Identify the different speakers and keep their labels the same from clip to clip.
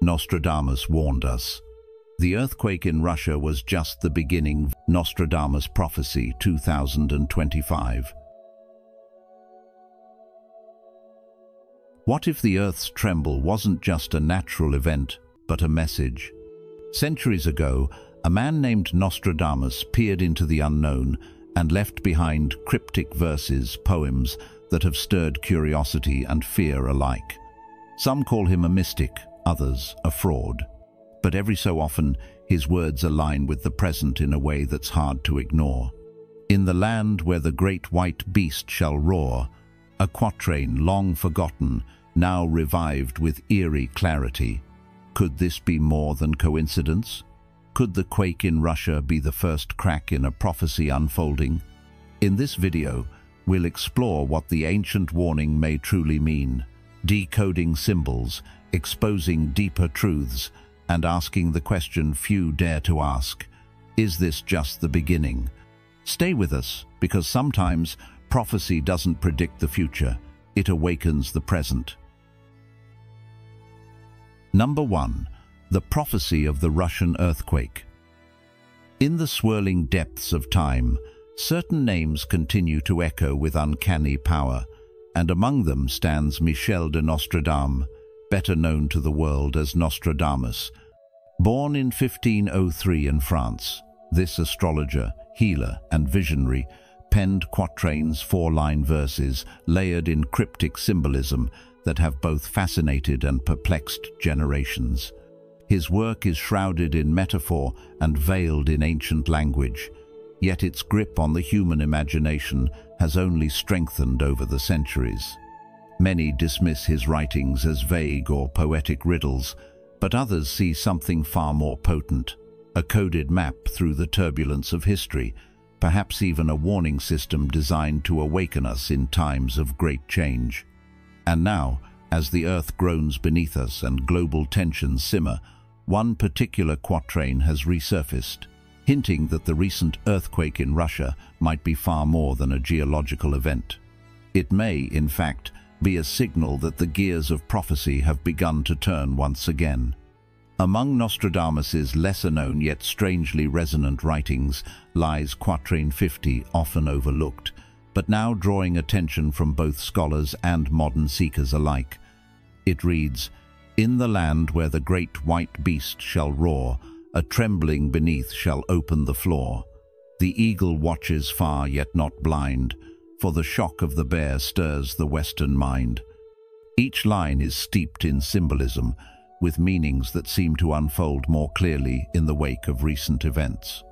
Speaker 1: Nostradamus warned us. The earthquake in Russia was just the beginning. Nostradamus Prophecy 2025. What if the Earth's tremble wasn't just a natural event, but a message? Centuries ago, a man named Nostradamus peered into the unknown and left behind cryptic verses, poems that have stirred curiosity and fear alike. Some call him a mystic, others a fraud. But every so often, his words align with the present in a way that's hard to ignore. In the land where the great white beast shall roar, a quatrain long forgotten, now revived with eerie clarity. Could this be more than coincidence? Could the quake in Russia be the first crack in a prophecy unfolding? In this video, we'll explore what the ancient warning may truly mean, decoding symbols, exposing deeper truths, and asking the question few dare to ask: is this just the beginning? Stay with us, because sometimes prophecy doesn't predict the future, it awakens the present. Number 1. The prophecy of the Russian earthquake. In the swirling depths of time, certain names continue to echo with uncanny power, and among them stands Michel de Nostradamus, better known to the world as Nostradamus. Born in 1503 in France, this astrologer, healer, and visionary penned quatrains, four-line verses layered in cryptic symbolism that have both fascinated and perplexed generations. His work is shrouded in metaphor and veiled in ancient language, yet its grip on the human imagination has only strengthened over the centuries. Many dismiss his writings as vague or poetic riddles, but others see something far more potent, a coded map through the turbulence of history, perhaps even a warning system designed to awaken us in times of great change. And now, as the earth groans beneath us and global tensions simmer, one particular quatrain has resurfaced, hinting that the recent earthquake in Russia might be far more than a geological event. It may, in fact, be a signal that the gears of prophecy have begun to turn once again. Among Nostradamus's lesser-known yet strangely resonant writings lies Quatrain 50, often overlooked, but now drawing attention from both scholars and modern seekers alike. It reads, "In the land where the great white beast shall roar, a trembling beneath shall open the floor. The eagle watches far yet not blind, for the shock of the bear stirs the Western mind." Each line is steeped in symbolism, with meanings that seem to unfold more clearly in the wake of recent events.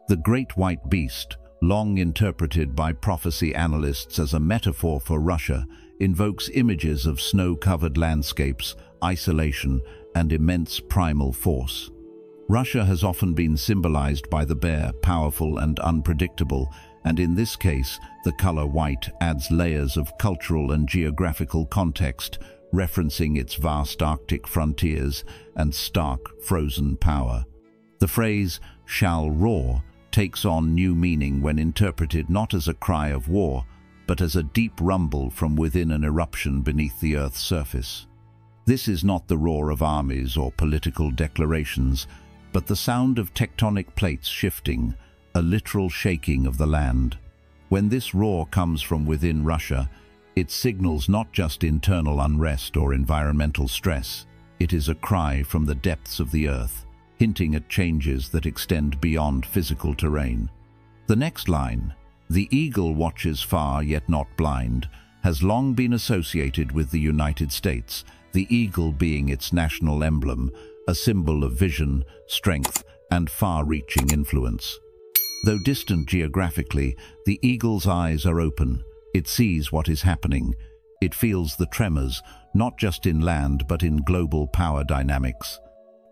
Speaker 1: The great white beast, long interpreted by prophecy analysts as a metaphor for Russia, invokes images of snow-covered landscapes, isolation, and immense primal force. Russia has often been symbolized by the bear, powerful and unpredictable, and in this case, the color white adds layers of cultural and geographical context, referencing its vast Arctic frontiers and stark, frozen power. The phrase, "shall roar," takes on new meaning when interpreted not as a cry of war, but as a deep rumble from within an eruption beneath the Earth's surface. This is not the roar of armies or political declarations, but the sound of tectonic plates shifting, a literal shaking of the land. When this roar comes from within Russia, it signals not just internal unrest or environmental stress. It is a cry from the depths of the earth, hinting at changes that extend beyond physical terrain. The next line, "The eagle watches far yet not blind," has long been associated with the United States, the eagle being its national emblem, a symbol of vision, strength, and far-reaching influence. Though distant geographically, the eagle's eyes are open. It sees what is happening. It feels the tremors, not just in land but in global power dynamics.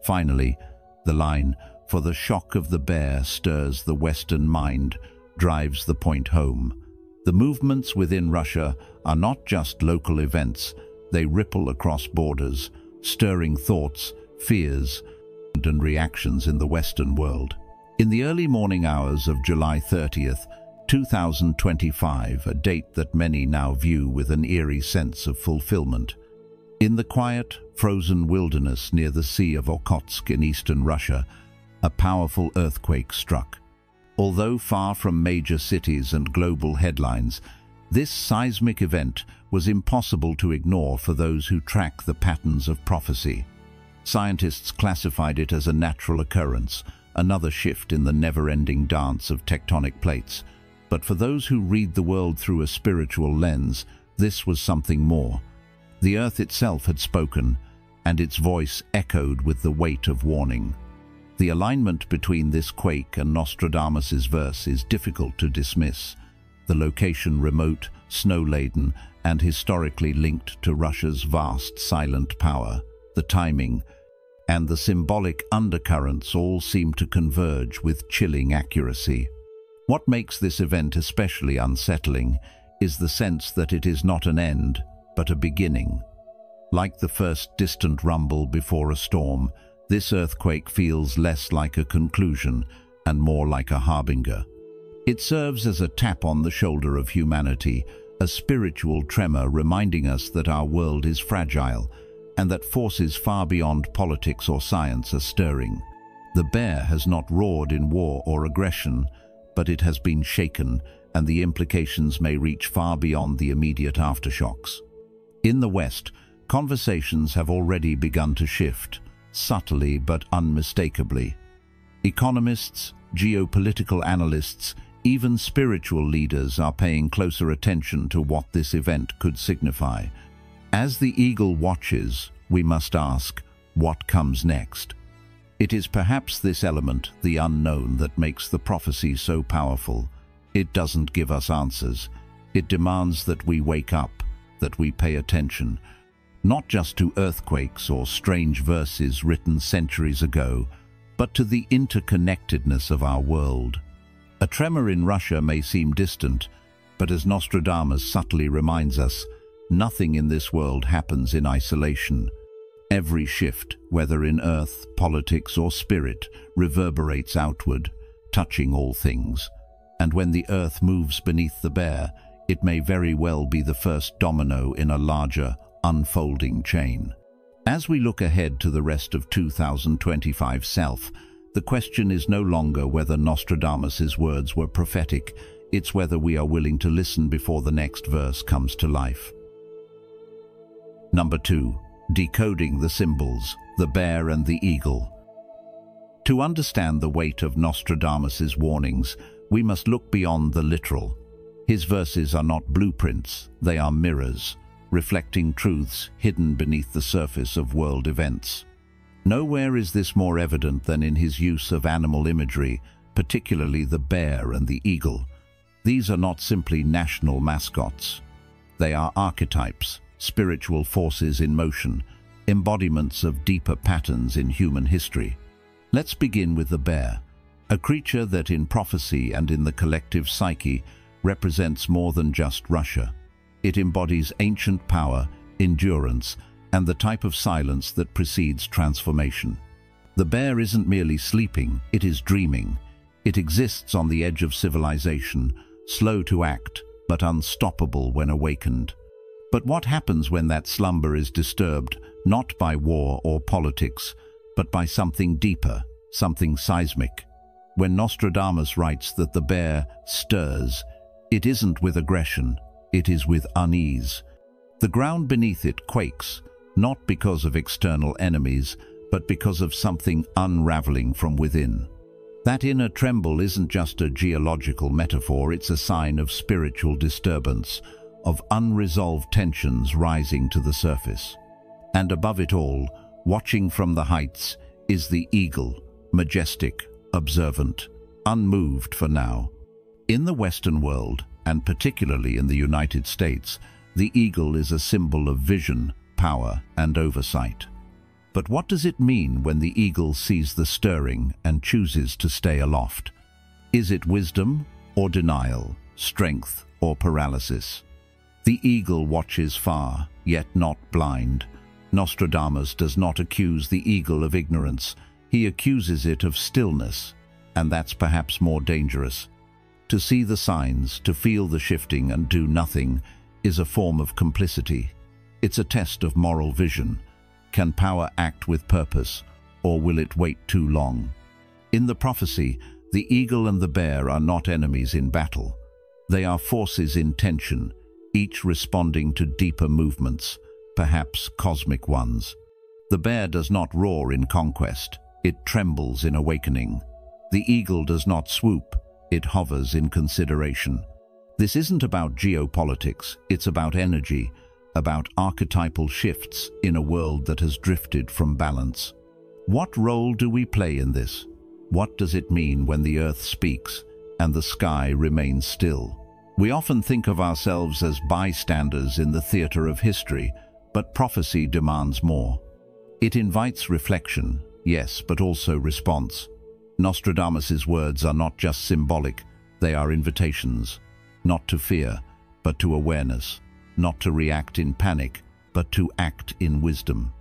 Speaker 1: Finally, the line, "For the shock of the bear stirs the Western mind," drives the point home. The movements within Russia are not just local events, they ripple across borders, stirring thoughts, fears, and reactions in the Western world. In the early morning hours of July 30th, 2025, a date that many now view with an eerie sense of fulfillment, In the quiet, frozen wilderness near the Sea of Okhotsk in eastern Russia, a powerful earthquake struck. Although far from major cities and global headlines, this seismic event was impossible to ignore for those who track the patterns of prophecy. Scientists classified it as a natural occurrence, another shift in the never-ending dance of tectonic plates. But for those who read the world through a spiritual lens, this was something more. The earth itself had spoken, and its voice echoed with the weight of warning. The alignment between this quake and Nostradamus's verse is difficult to dismiss. The location remote, snow-laden, and historically linked to Russia's vast silent power, the timing, and the symbolic undercurrents all seem to converge with chilling accuracy. What makes this event especially unsettling is the sense that it is not an end, but a beginning. Like the first distant rumble before a storm, this earthquake feels less like a conclusion and more like a harbinger. It serves as a tap on the shoulder of humanity, a spiritual tremor reminding us that our world is fragile and that forces far beyond politics or science are stirring. The bear has not roared in war or aggression, but it has been shaken, and the implications may reach far beyond the immediate aftershocks. In the West, conversations have already begun to shift, subtly but unmistakably. Economists, geopolitical analysts, even spiritual leaders are paying closer attention to what this event could signify. As the eagle watches, we must ask, what comes next? It is perhaps this element, the unknown, that makes the prophecy so powerful. It doesn't give us answers. It demands that we wake up, that we pay attention, not just to earthquakes or strange verses written centuries ago, but to the interconnectedness of our world. A tremor in Russia may seem distant, but as Nostradamus subtly reminds us, nothing in this world happens in isolation. Every shift, whether in earth, politics, or spirit, reverberates outward, touching all things. And when the earth moves beneath the bear, it may very well be the first domino in a larger, unfolding chain. As we look ahead to the rest of 2025 self, the question is no longer whether Nostradamus's words were prophetic, it's whether we are willing to listen before the next verse comes to life. Number 2. Decoding the symbols, the bear and the eagle. To understand the weight of Nostradamus's warnings, we must look beyond the literal. His verses are not blueprints, they are mirrors, reflecting truths hidden beneath the surface of world events. Nowhere is this more evident than in his use of animal imagery, particularly the bear and the eagle. These are not simply national mascots. They are archetypes, spiritual forces in motion, embodiments of deeper patterns in human history. Let's begin with the bear, a creature that in prophecy and in the collective psyche represents more than just Russia. It embodies ancient power, endurance, and the type of silence that precedes transformation. The bear isn't merely sleeping, it is dreaming. It exists on the edge of civilization, slow to act, but unstoppable when awakened. But what happens when that slumber is disturbed, not by war or politics, but by something deeper, something seismic? When Nostradamus writes that the bear stirs, it isn't with aggression, it is with unease. The ground beneath it quakes, not because of external enemies, but because of something unraveling from within. That inner tremble isn't just a geological metaphor, it's a sign of spiritual disturbance, of unresolved tensions rising to the surface. And above it all, watching from the heights, is the eagle, majestic, observant, unmoved for now. In the Western world, and particularly in the United States, the eagle is a symbol of vision, power, and oversight. But what does it mean when the eagle sees the stirring and chooses to stay aloft? Is it wisdom or denial, strength or paralysis? The eagle watches far, yet not blind. Nostradamus does not accuse the eagle of ignorance. He accuses it of stillness, and that's perhaps more dangerous. To see the signs, to feel the shifting and do nothing, is a form of complicity. It's a test of moral vision. Can power act with purpose, or will it wait too long? In the prophecy, the eagle and the bear are not enemies in battle. They are forces in tension, each responding to deeper movements, perhaps cosmic ones. The bear does not roar in conquest, it trembles in awakening. The eagle does not swoop, it hovers in consideration. This isn't about geopolitics, it's about energy, about archetypal shifts in a world that has drifted from balance. What role do we play in this? What does it mean when the earth speaks and the sky remains still? We often think of ourselves as bystanders in the theater of history, but prophecy demands more. It invites reflection, yes, but also response. Nostradamus's words are not just symbolic, they are invitations, not to fear, but to awareness, not to react in panic, but to act in wisdom.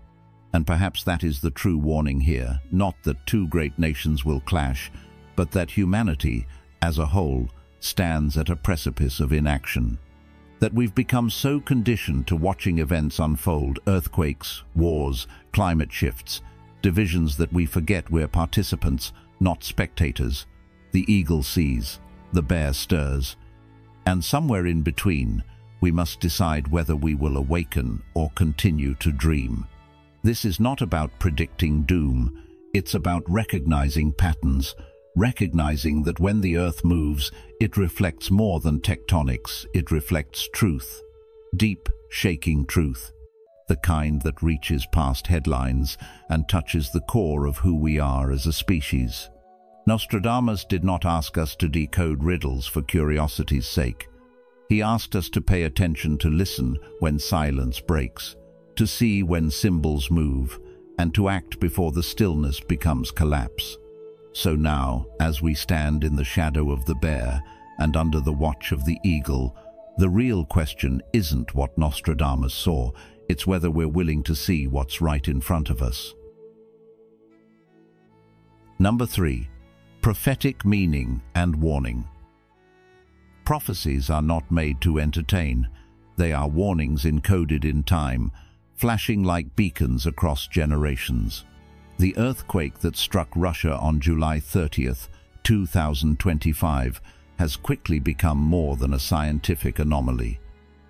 Speaker 1: And perhaps that is the true warning here, not that two great nations will clash, but that humanity, as a whole, stands at a precipice of inaction. That we've become so conditioned to watching events unfold, earthquakes, wars, climate shifts, divisions, that we forget we're participants, not spectators. The eagle sees, the bear stirs, and somewhere in between, we must decide whether we will awaken or continue to dream. This is not about predicting doom, it's about recognizing patterns, recognizing that when the earth moves, it reflects more than tectonics, it reflects truth. Deep, shaking truth. The kind that reaches past headlines and touches the core of who we are as a species. Nostradamus did not ask us to decode riddles for curiosity's sake. He asked us to pay attention, to listen when silence breaks, to see when symbols move, and to act before the stillness becomes collapse. So now, as we stand in the shadow of the bear and under the watch of the eagle, the real question isn't what Nostradamus saw, it's whether we're willing to see what's right in front of us. Number 3. Prophetic meaning and warning. Prophecies are not made to entertain. They are warnings encoded in time, flashing like beacons across generations. The earthquake that struck Russia on July 30th, 2025, has quickly become more than a scientific anomaly.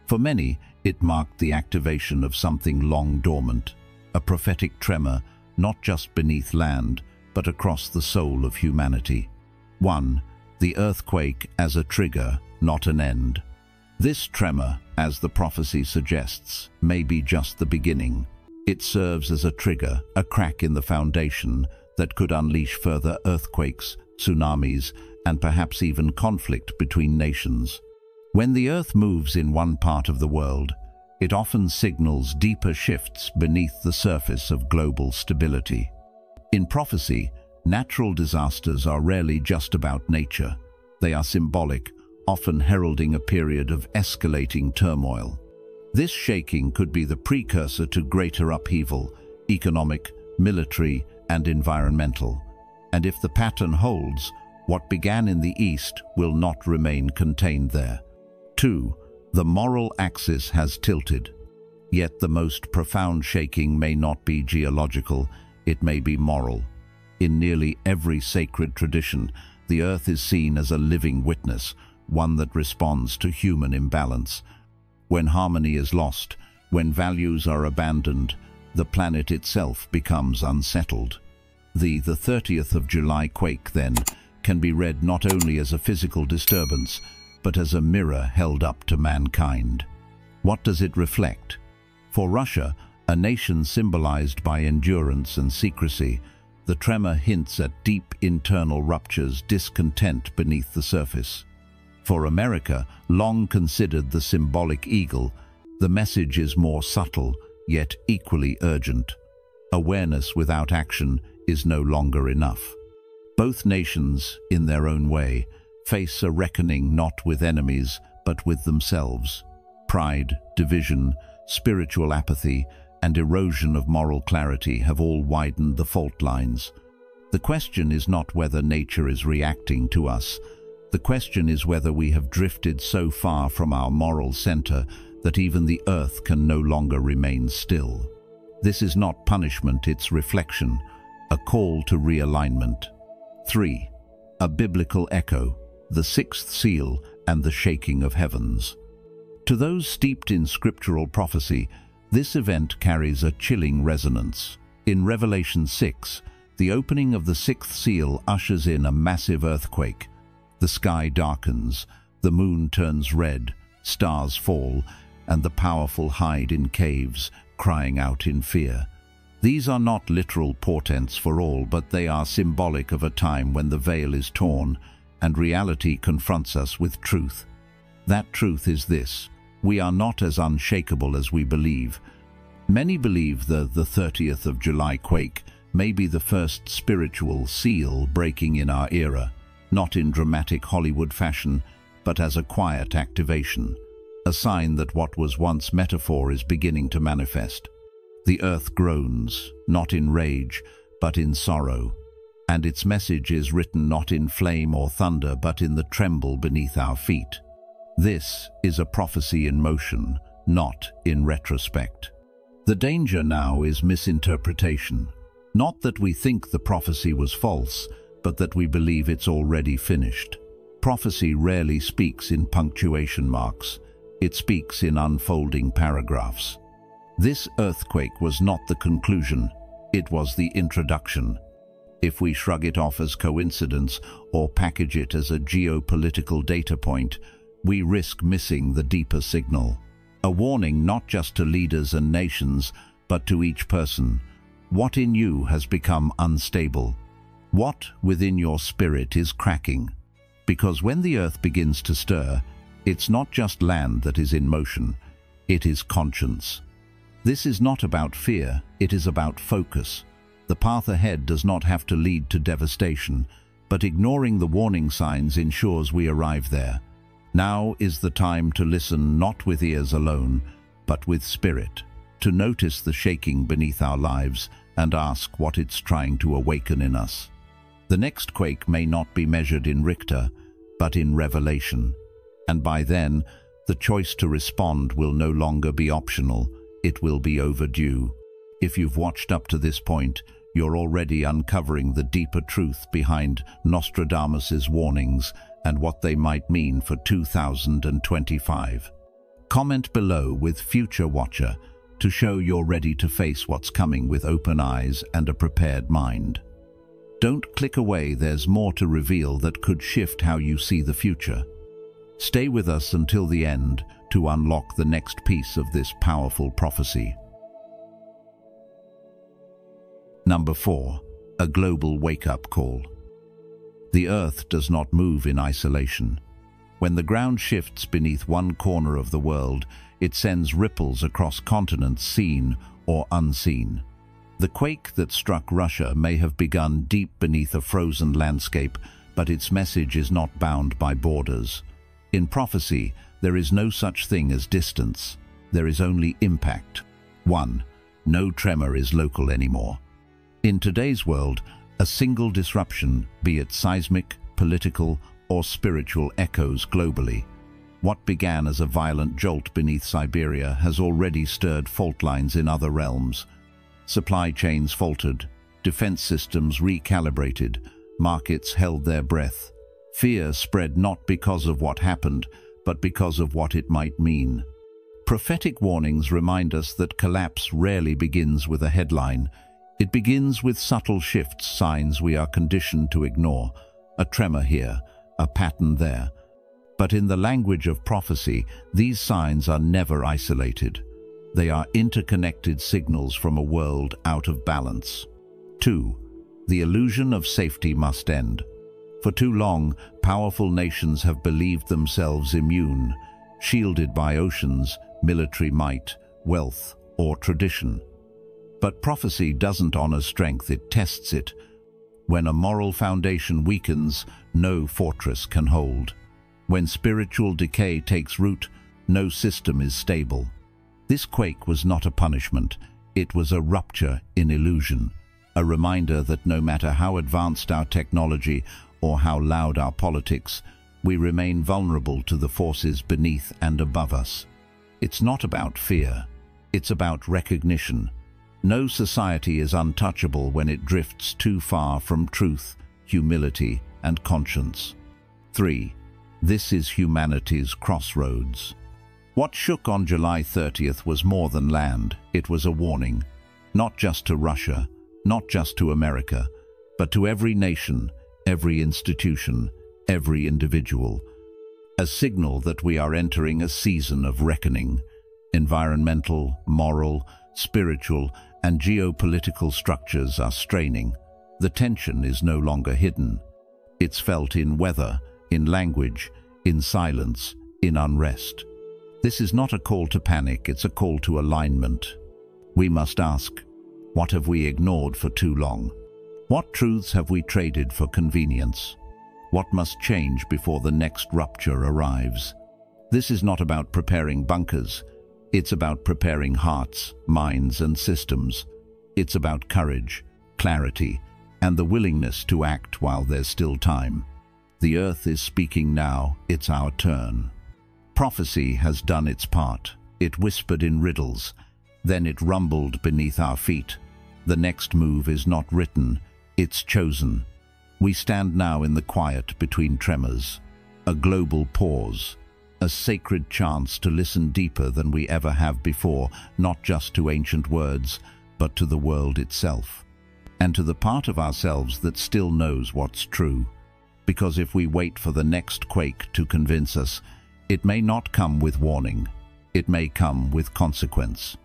Speaker 1: For many, it marked the activation of something long dormant, a prophetic tremor, not just beneath land, but across the soul of humanity. 1. The earthquake as a trigger, not an end. This tremor, as the prophecy suggests, may be just the beginning. It serves as a trigger, a crack in the foundation that could unleash further earthquakes, tsunamis, and perhaps even conflict between nations. When the earth moves in one part of the world, it often signals deeper shifts beneath the surface of global stability. In prophecy, natural disasters are rarely just about nature. They are symbolic, often heralding a period of escalating turmoil. This shaking could be the precursor to greater upheaval, economic, military, and environmental. And if the pattern holds, what began in the East will not remain contained there. 2. The moral axis has tilted. Yet the most profound shaking may not be geological, it may be moral. In nearly every sacred tradition, the earth is seen as a living witness, one that responds to human imbalance. When harmony is lost, when values are abandoned, the planet itself becomes unsettled. The 30th of July quake, then, can be read not only as a physical disturbance, but as a mirror held up to mankind. What does it reflect? For Russia, a nation symbolized by endurance and secrecy, the tremor hints at deep internal ruptures, discontent beneath the surface. For America, long considered the symbolic eagle, the message is more subtle, yet equally urgent. Awareness without action is no longer enough. Both nations, in their own way, face a reckoning not with enemies, but with themselves. Pride, division, spiritual apathy, and erosion of moral clarity have all widened the fault lines. The question is not whether nature is reacting to us. The question is whether we have drifted so far from our moral center that even the earth can no longer remain still. This is not punishment, it's reflection, a call to realignment. 3. A biblical echo, the sixth seal and the shaking of heavens. To those steeped in scriptural prophecy, this event carries a chilling resonance. In Revelation 6, the opening of the sixth seal ushers in a massive earthquake. The sky darkens, the moon turns red, stars fall, and the powerful hide in caves, crying out in fear. These are not literal portents for all, but they are symbolic of a time when the veil is torn and reality confronts us with truth. That truth is this: we are not as unshakable as we believe. Many believe the 30th of July quake may be the first spiritual seal breaking in our era, not in dramatic Hollywood fashion, but as a quiet activation, a sign that what was once metaphor is beginning to manifest. The earth groans, not in rage, but in sorrow, and its message is written not in flame or thunder, but in the tremble beneath our feet. This is a prophecy in motion, not in retrospect. The danger now is misinterpretation. Not that we think the prophecy was false, but that we believe it's already finished. Prophecy rarely speaks in punctuation marks. It speaks in unfolding paragraphs. This earthquake was not the conclusion, it was the introduction. If we shrug it off as coincidence or package it as a geopolitical data point, we risk missing the deeper signal. A warning not just to leaders and nations, but to each person. What in you has become unstable? What within your spirit is cracking? Because when the earth begins to stir, it's not just land that is in motion, it is conscience. This is not about fear, it is about focus. The path ahead does not have to lead to devastation, but ignoring the warning signs ensures we arrive there. Now is the time to listen not with ears alone, but with spirit, to notice the shaking beneath our lives and ask what it's trying to awaken in us. The next quake may not be measured in Richter, but in revelation. And by then, the choice to respond will no longer be optional, it will be overdue. If you've watched up to this point, you're already uncovering the deeper truth behind Nostradamus's warnings and what they might mean for 2025. Comment below with Future Watcher to show you're ready to face what's coming with open eyes and a prepared mind. Don't click away, there's more to reveal that could shift how you see the future. Stay with us until the end to unlock the next piece of this powerful prophecy. Number 4. A global wake-up call. The earth does not move in isolation. When the ground shifts beneath one corner of the world, it sends ripples across continents seen or unseen. The quake that struck Russia may have begun deep beneath a frozen landscape, but its message is not bound by borders. In prophecy, there is no such thing as distance. There is only impact. 1. No tremor is local anymore. In today's world, a single disruption, be it seismic, political, or spiritual, echoes globally. What began as a violent jolt beneath Siberia has already stirred fault lines in other realms. Supply chains faltered, defense systems recalibrated, markets held their breath. Fear spread not because of what happened, but because of what it might mean. Prophetic warnings remind us that collapse rarely begins with a headline. It begins with subtle shifts, signs we are conditioned to ignore. A tremor here, a pattern there. But in the language of prophecy, these signs are never isolated. They are interconnected signals from a world out of balance. 2. The illusion of safety must end. For too long, powerful nations have believed themselves immune, shielded by oceans, military might, wealth, or tradition. But prophecy doesn't honor strength, it tests it. When a moral foundation weakens, no fortress can hold. When spiritual decay takes root, no system is stable. This quake was not a punishment, it was a rupture in illusion, a reminder that no matter how advanced our technology or how loud our politics, we remain vulnerable to the forces beneath and above us. It's not about fear. It's about recognition. No society is untouchable when it drifts too far from truth, humility, and conscience. 3. This is humanity's crossroads. What shook on July 30th was more than land. It was a warning, not just to Russia, not just to America, but to every nation, every institution, every individual. A signal that we are entering a season of reckoning. Environmental, moral, spiritual, and geopolitical structures are straining. The tension is no longer hidden. It's felt in weather, in language, in silence, in unrest. This is not a call to panic, it's a call to alignment. We must ask, what have we ignored for too long? What truths have we traded for convenience? What must change before the next rupture arrives? This is not about preparing bunkers. It's about preparing hearts, minds, and systems. It's about courage, clarity, and the willingness to act while there's still time. The earth is speaking now, it's our turn. Prophecy has done its part. It whispered in riddles, then it rumbled beneath our feet. The next move is not written, it's chosen. We stand now in the quiet between tremors, a global pause, a sacred chance to listen deeper than we ever have before, not just to ancient words, but to the world itself, and to the part of ourselves that still knows what's true. Because if we wait for the next quake to convince us, it may not come with warning, it may come with consequence.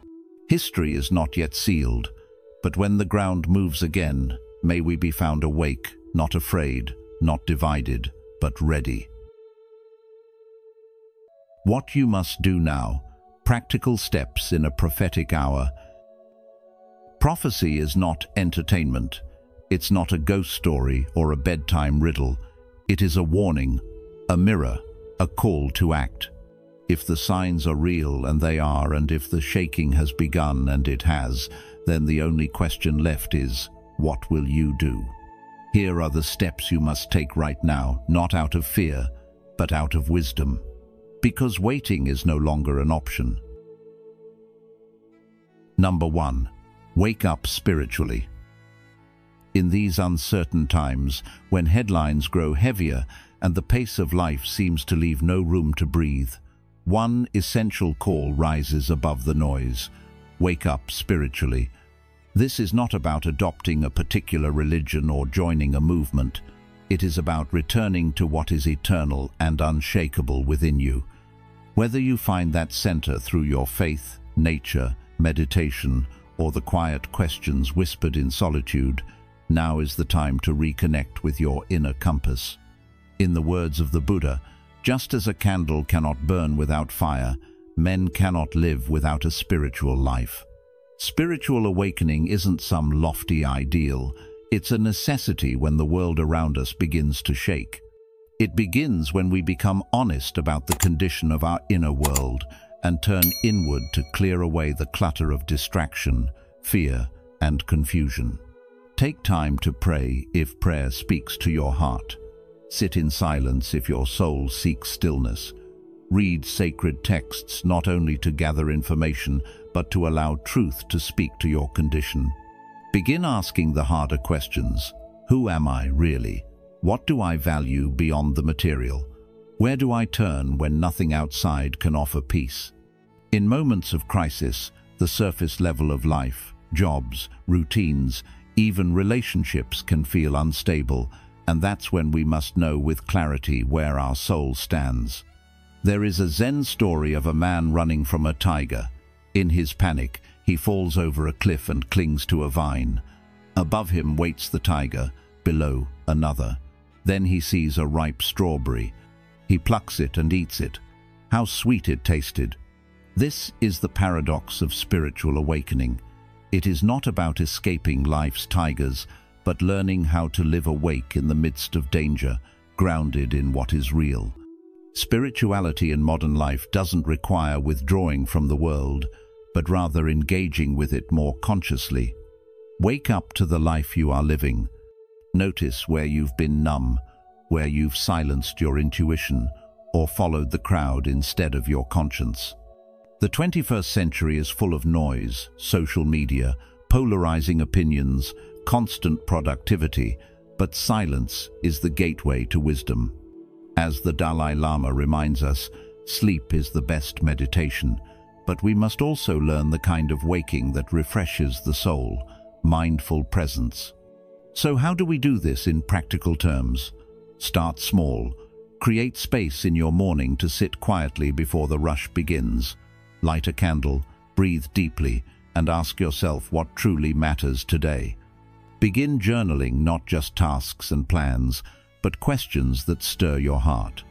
Speaker 1: History is not yet sealed, but when the ground moves again, may we be found awake, not afraid, not divided, but ready. What you must do now, practical steps in a prophetic hour. Prophecy is not entertainment. It's not a ghost story or a bedtime riddle. It is a warning, a mirror, a call to act. If the signs are real, and they are, and if the shaking has begun, and it has, then the only question left is, what will you do? Here are the steps you must take right now, not out of fear, but out of wisdom. Because waiting is no longer an option. Number 1. Wake up spiritually. In these uncertain times, when headlines grow heavier and the pace of life seems to leave no room to breathe, one essential call rises above the noise. Wake up spiritually. This is not about adopting a particular religion or joining a movement. It is about returning to what is eternal and unshakable within you. Whether you find that center through your faith, nature, meditation, or the quiet questions whispered in solitude, now is the time to reconnect with your inner compass. In the words of the Buddha, just as a candle cannot burn without fire, men cannot live without a spiritual life. Spiritual awakening isn't some lofty ideal. It's a necessity when the world around us begins to shake. It begins when we become honest about the condition of our inner world and turn inward to clear away the clutter of distraction, fear, and confusion. Take time to pray if prayer speaks to your heart. Sit in silence if your soul seeks stillness. Read sacred texts not only to gather information, but to allow truth to speak to your condition. Begin asking the harder questions. Who am I really? What do I value beyond the material? Where do I turn when nothing outside can offer peace? In moments of crisis, the surface level of life, jobs, routines, even relationships can feel unstable, and that's when we must know with clarity where our soul stands. There is a Zen story of a man running from a tiger. In his panic, he falls over a cliff and clings to a vine. Above him waits the tiger, below another. Then he sees a ripe strawberry. He plucks it and eats it. How sweet it tasted. This is the paradox of spiritual awakening. It is not about escaping life's tigers, but learning how to live awake in the midst of danger, grounded in what is real. Spirituality in modern life doesn't require withdrawing from the world, but rather engaging with it more consciously. Wake up to the life you are living. Notice where you've been numb, where you've silenced your intuition, or followed the crowd instead of your conscience. The 21st century is full of noise, social media, polarizing opinions, constant productivity, but silence is the gateway to wisdom. As the Dalai Lama reminds us, sleep is the best meditation, but we must also learn the kind of waking that refreshes the soul, mindful presence. So how do we do this in practical terms? Start small. Create space in your morning to sit quietly before the rush begins. Light a candle, breathe deeply, and ask yourself what truly matters today. Begin journaling not just tasks and plans, but questions that stir your heart.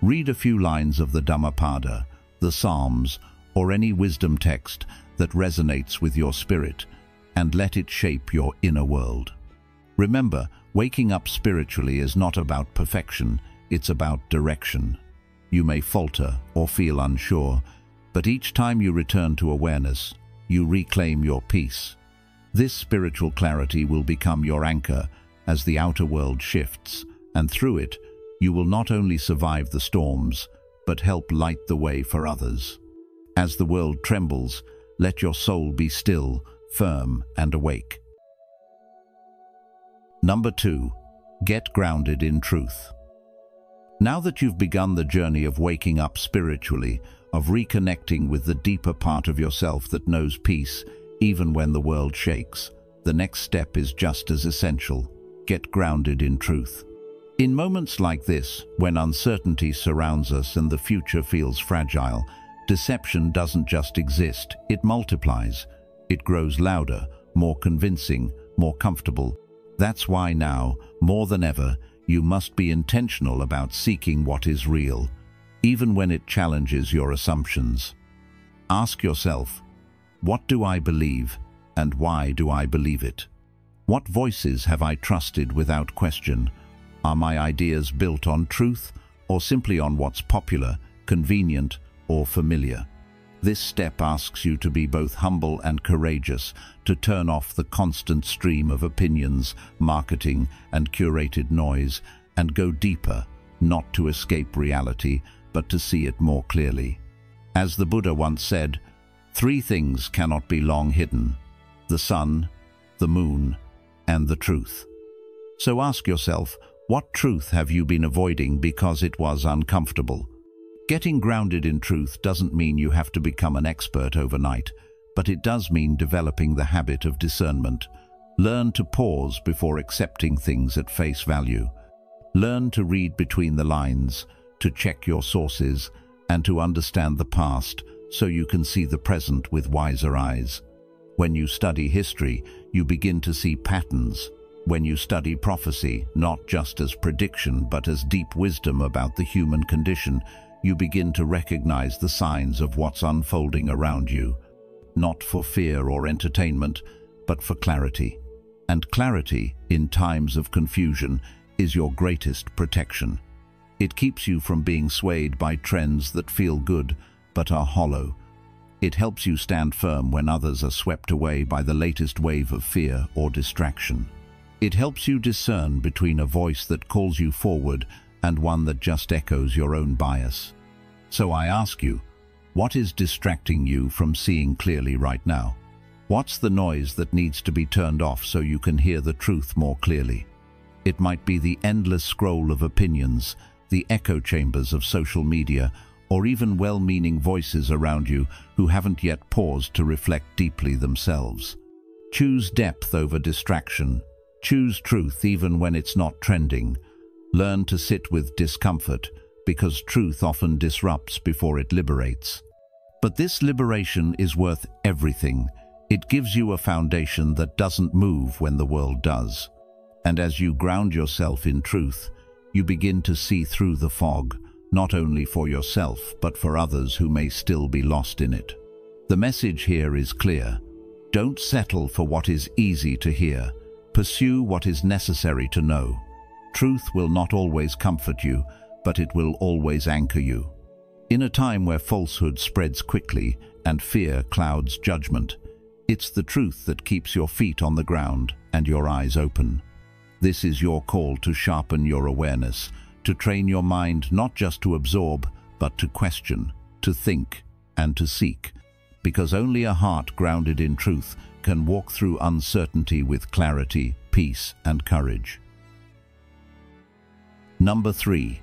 Speaker 1: Read a few lines of the Dhammapada, the Psalms, or any wisdom text that resonates with your spirit, and let it shape your inner world. Remember, waking up spiritually is not about perfection, it's about direction. You may falter or feel unsure, but each time you return to awareness, you reclaim your peace. This spiritual clarity will become your anchor as the outer world shifts, and through it, you will not only survive the storms, but help light the way for others. As the world trembles, let your soul be still, firm, and awake. Number 2. Get grounded in truth. Now that you've begun the journey of waking up spiritually, of reconnecting with the deeper part of yourself that knows peace, even when the world shakes, the next step is just as essential. Get grounded in truth. In moments like this, when uncertainty surrounds us and the future feels fragile, deception doesn't just exist, it multiplies. It grows louder, more convincing, more comfortable. That's why now, more than ever, you must be intentional about seeking what is real, even when it challenges your assumptions. Ask yourself, what do I believe, and why do I believe it? What voices have I trusted without question? Are my ideas built on truth, or simply on what's popular, convenient, or familiar? This step asks you to be both humble and courageous, to turn off the constant stream of opinions, marketing, and curated noise, and go deeper, not to escape reality, but to see it more clearly. As the Buddha once said, 3 things cannot be long hidden: the sun, the moon, and the truth. So ask yourself, what truth have you been avoiding because it was uncomfortable? Getting grounded in truth doesn't mean you have to become an expert overnight, but it does mean developing the habit of discernment. Learn to pause before accepting things at face value. Learn to read between the lines, to check your sources, and to understand the past so you can see the present with wiser eyes. When you study history, you begin to see patterns. When you study prophecy, not just as prediction but as deep wisdom about the human condition, you begin to recognize the signs of what's unfolding around you, not for fear or entertainment, but for clarity. And clarity, in times of confusion, is your greatest protection. It keeps you from being swayed by trends that feel good but are hollow. It helps you stand firm when others are swept away by the latest wave of fear or distraction. It helps you discern between a voice that calls you forward and one that just echoes your own bias. So I ask you, what is distracting you from seeing clearly right now? What's the noise that needs to be turned off so you can hear the truth more clearly? It might be the endless scroll of opinions, the echo chambers of social media, or even well-meaning voices around you who haven't yet paused to reflect deeply themselves. Choose depth over distraction. Choose truth even when it's not trending. Learn to sit with discomfort, because truth often disrupts before it liberates. But this liberation is worth everything. It gives you a foundation that doesn't move when the world does. And as you ground yourself in truth, you begin to see through the fog, not only for yourself, but for others who may still be lost in it. The message here is clear. Don't settle for what is easy to hear. Pursue what is necessary to know. Truth will not always comfort you, but it will always anchor you. In a time where falsehood spreads quickly and fear clouds judgment, it's the truth that keeps your feet on the ground and your eyes open. This is your call to sharpen your awareness, to train your mind not just to absorb, but to question, to think, and to seek, because only a heart grounded in truth can walk through uncertainty with clarity, peace, and courage. Number 3.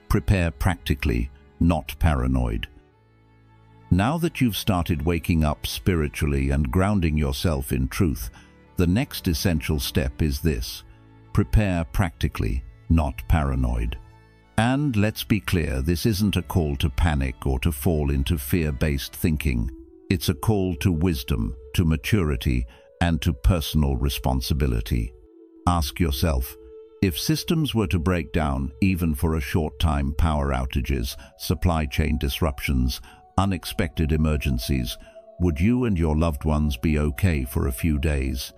Speaker 1: Prepare practically, not paranoid. Now that you've started waking up spiritually and grounding yourself in truth, the next essential step is this: prepare practically, not paranoid. And let's be clear, this isn't a call to panic or to fall into fear-based thinking. It's a call to wisdom, to maturity, and to personal responsibility. Ask yourself, if systems were to break down, even for a short time, power outages, supply chain disruptions, unexpected emergencies, would you and your loved ones be okay for a few days?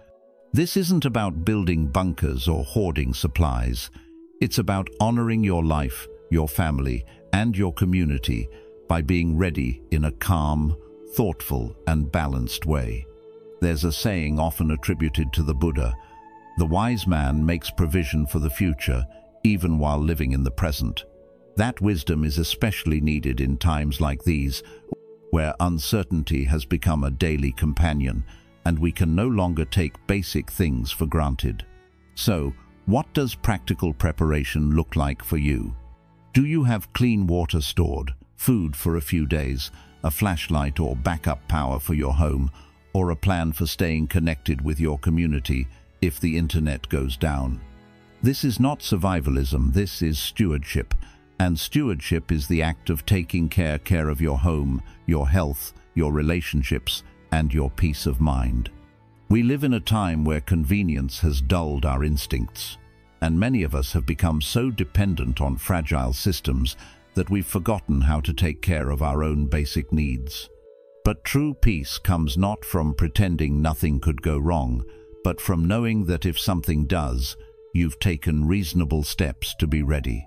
Speaker 1: This isn't about building bunkers or hoarding supplies. It's about honoring your life, your family, and your community by being ready in a calm, thoughtful, and balanced way. There's a saying often attributed to the Buddha: the wise man makes provision for the future, even while living in the present. That wisdom is especially needed in times like these, where uncertainty has become a daily companion, and we can no longer take basic things for granted. So, what does practical preparation look like for you? Do you have clean water stored, food for a few days, a flashlight or backup power for your home, or a plan for staying connected with your community if the internet goes down? This is not survivalism, this is stewardship. And stewardship is the act of taking care of your home, your health, your relationships, and your peace of mind. We live in a time where convenience has dulled our instincts, and many of us have become so dependent on fragile systems that we've forgotten how to take care of our own basic needs. But true peace comes not from pretending nothing could go wrong, but from knowing that if something does, you've taken reasonable steps to be ready.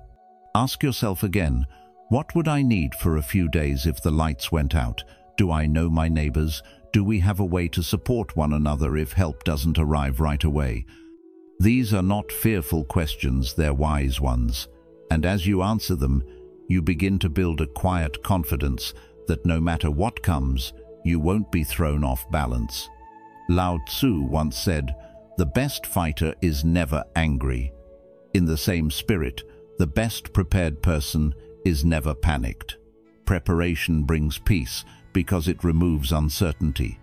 Speaker 1: Ask yourself again, what would I need for a few days if the lights went out? Do I know my neighbors? Do we have a way to support one another if help doesn't arrive right away? These are not fearful questions, they're wise ones. And as you answer them, you begin to build a quiet confidence that no matter what comes, you won't be thrown off balance. Lao Tzu once said, "The best fighter is never angry." In the same spirit, the best prepared person is never panicked. Preparation brings peace because it removes uncertainty.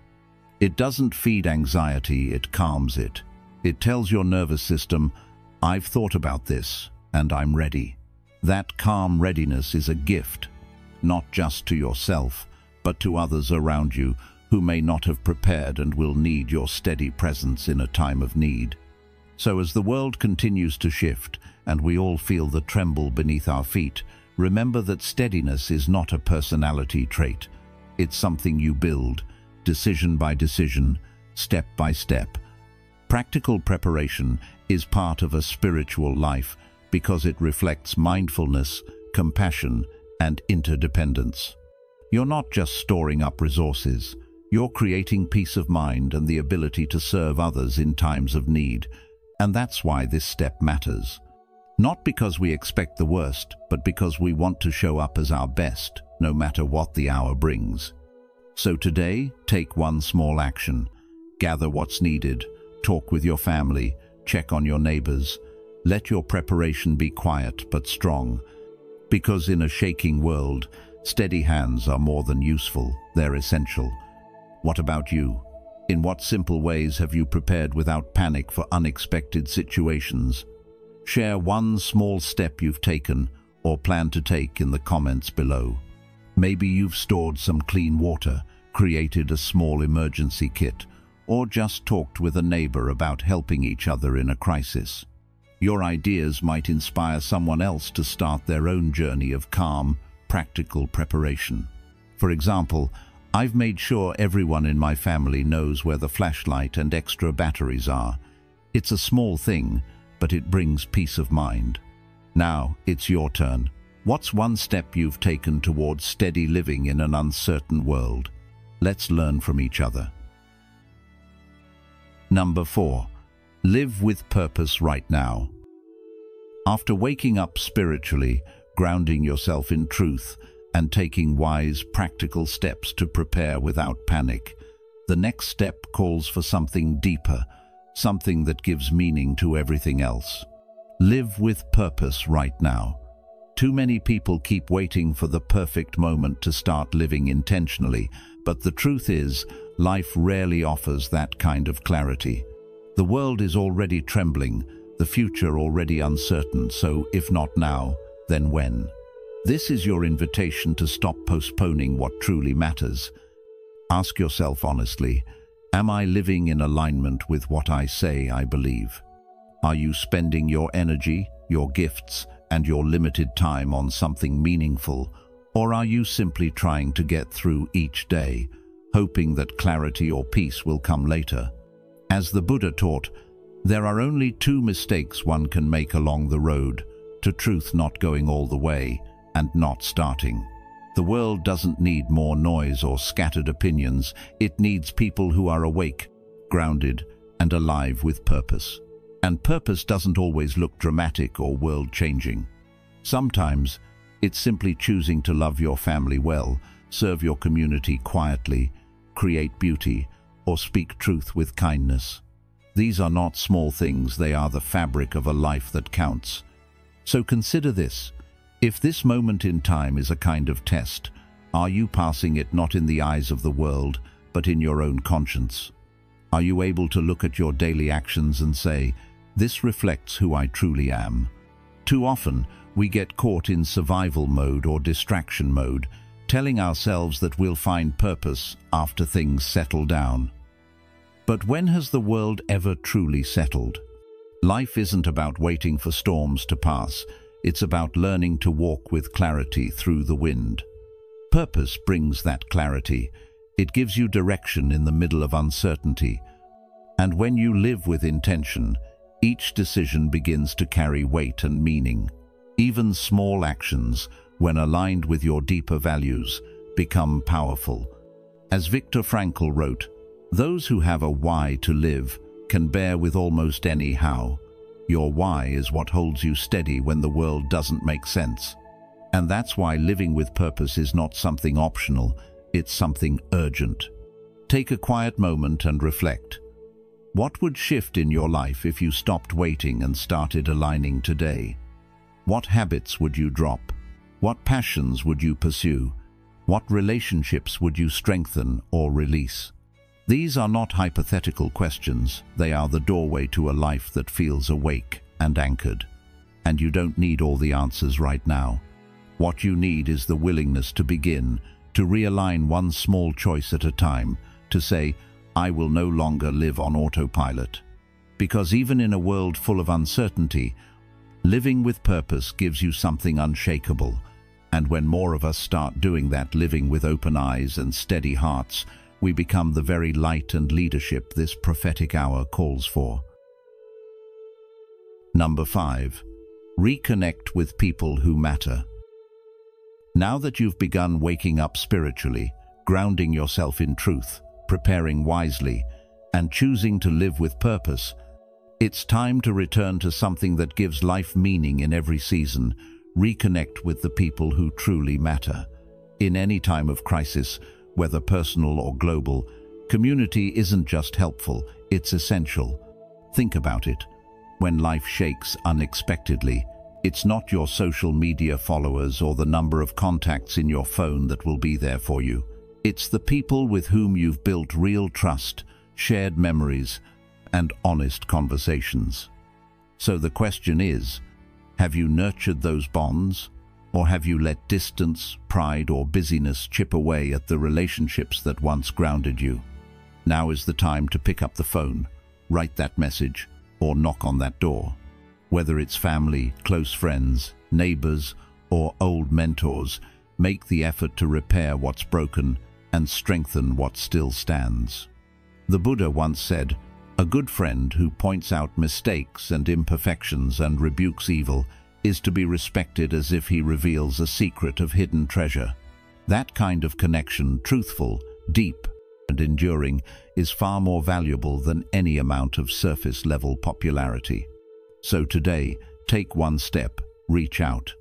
Speaker 1: It doesn't feed anxiety, it calms it. It tells your nervous system, "I've thought about this, and I'm ready." That calm readiness is a gift, not just to yourself, but to others around you who may not have prepared and will need your steady presence in a time of need. So as the world continues to shift, and we all feel the tremble beneath our feet, remember that steadiness is not a personality trait. It's something you build, decision by decision, step by step. Practical preparation is part of a spiritual life because it reflects mindfulness, compassion, and interdependence. You're not just storing up resources, you're creating peace of mind and the ability to serve others in times of need. And that's why this step matters. Not because we expect the worst, but because we want to show up as our best, no matter what the hour brings. So today, take one small action. Gather what's needed, talk with your family, check on your neighbors. Let your preparation be quiet but strong. Because in a shaking world, steady hands are more than useful, they're essential. What about you? In what simple ways have you prepared without panic for unexpected situations? Share one small step you've taken or plan to take in the comments below. Maybe you've stored some clean water, created a small emergency kit, or just talked with a neighbor about helping each other in a crisis. Your ideas might inspire someone else to start their own journey of calm, practical preparation. For example, I've made sure everyone in my family knows where the flashlight and extra batteries are. It's a small thing, but it brings peace of mind. Now, it's your turn. What's one step you've taken towards steady living in an uncertain world? Let's learn from each other. Number 4. Live with purpose right now. After waking up spiritually, grounding yourself in truth, and taking wise, practical steps to prepare without panic. The next step calls for something deeper, something that gives meaning to everything else. Live with purpose right now. Too many people keep waiting for the perfect moment to start living intentionally, but the truth is, life rarely offers that kind of clarity. The world is already trembling, the future already uncertain, so if not now, then when? This is your invitation to stop postponing what truly matters. Ask yourself honestly, am I living in alignment with what I say I believe? Are you spending your energy, your gifts, and your limited time on something meaningful, or are you simply trying to get through each day, hoping that clarity or peace will come later? As the Buddha taught, there are only two mistakes one can make along the road to truth: not going all the way and not starting. The world doesn't need more noise or scattered opinions. It needs people who are awake, grounded, and alive with purpose. And purpose doesn't always look dramatic or world-changing. Sometimes it's simply choosing to love your family well, serve your community quietly, create beauty, or speak truth with kindness. These are not small things, they are the fabric of a life that counts. So consider this. If this moment in time is a kind of test, are you passing it not in the eyes of the world, but in your own conscience? Are you able to look at your daily actions and say, "This reflects who I truly am"? Too often, we get caught in survival mode or distraction mode, telling ourselves that we'll find purpose after things settle down. But when has the world ever truly settled? Life isn't about waiting for storms to pass. It's about learning to walk with clarity through the wind. Purpose brings that clarity. It gives you direction in the middle of uncertainty. And when you live with intention, each decision begins to carry weight and meaning. Even small actions, when aligned with your deeper values, become powerful. As Viktor Frankl wrote, "Those who have a why to live can bear with almost any how." Your why is what holds you steady when the world doesn't make sense. And that's why living with purpose is not something optional, it's something urgent. Take a quiet moment and reflect. What would shift in your life if you stopped waiting and started aligning today? What habits would you drop? What passions would you pursue? What relationships would you strengthen or release? These are not hypothetical questions, they are the doorway to a life that feels awake and anchored. And you don't need all the answers right now. What you need is the willingness to begin, to realign one small choice at a time, to say, "I will no longer live on autopilot." Because even in a world full of uncertainty, living with purpose gives you something unshakable. And when more of us start doing that, living with open eyes and steady hearts, we become the very light and leadership this prophetic hour calls for. Number 5. Reconnect with people who matter. Now that you've begun waking up spiritually, grounding yourself in truth, preparing wisely, and choosing to live with purpose, it's time to return to something that gives life meaning in every season. Reconnect with the people who truly matter. In any time of crisis, whether personal or global, community isn't just helpful, it's essential. Think about it. When life shakes unexpectedly, it's not your social media followers or the number of contacts in your phone that will be there for you. It's the people with whom you've built real trust, shared memories, and honest conversations. So the question is, have you nurtured those bonds? Or have you let distance, pride, or busyness chip away at the relationships that once grounded you? Now is the time to pick up the phone, write that message, or knock on that door. Whether it's family, close friends, neighbors, or old mentors, make the effort to repair what's broken and strengthen what still stands. The Buddha once said, "A good friend who points out mistakes and imperfections and rebukes evil is to be respected as if he reveals a secret of hidden treasure." That kind of connection, truthful, deep, and enduring, is far more valuable than any amount of surface-level popularity. So today, take one step, reach out.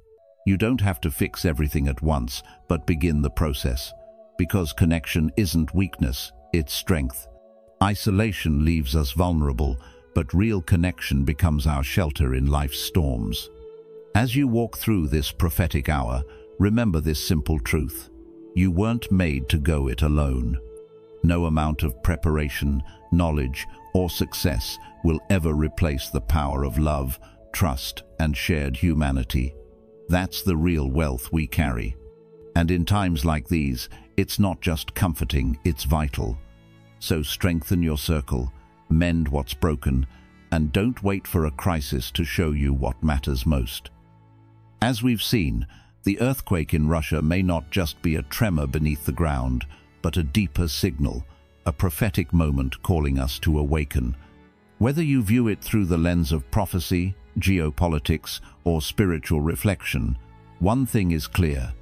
Speaker 1: You don't have to fix everything at once, but begin the process. Because connection isn't weakness, it's strength. Isolation leaves us vulnerable, but real connection becomes our shelter in life's storms. As you walk through this prophetic hour, remember this simple truth. You weren't made to go it alone. No amount of preparation, knowledge, or success will ever replace the power of love, trust, and shared humanity. That's the real wealth we carry. And in times like these, it's not just comforting, it's vital. So strengthen your circle, mend what's broken, and don't wait for a crisis to show you what matters most. As we've seen, the earthquake in Russia may not just be a tremor beneath the ground, but a deeper signal, a prophetic moment calling us to awaken. Whether you view it through the lens of prophecy, geopolitics, or spiritual reflection, one thing is clear.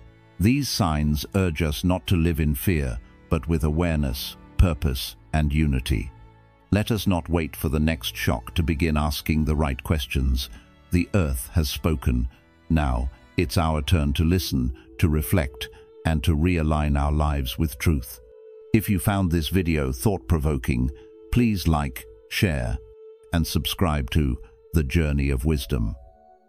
Speaker 1: These signs urge us not to live in fear, but with awareness, purpose, and unity. Let us not wait for the next shock to begin asking the right questions. The earth has spoken. Now, it's our turn to listen, to reflect, and to realign our lives with truth. If you found this video thought-provoking, please like, share, and subscribe to The Journey of Wisdom.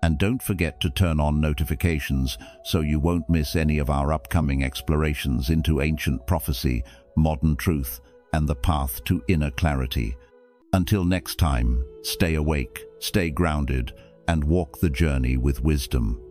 Speaker 1: And don't forget to turn on notifications so you won't miss any of our upcoming explorations into ancient prophecy, modern truth, and the path to inner clarity. Until next time, stay awake, stay grounded, and walk the journey with wisdom.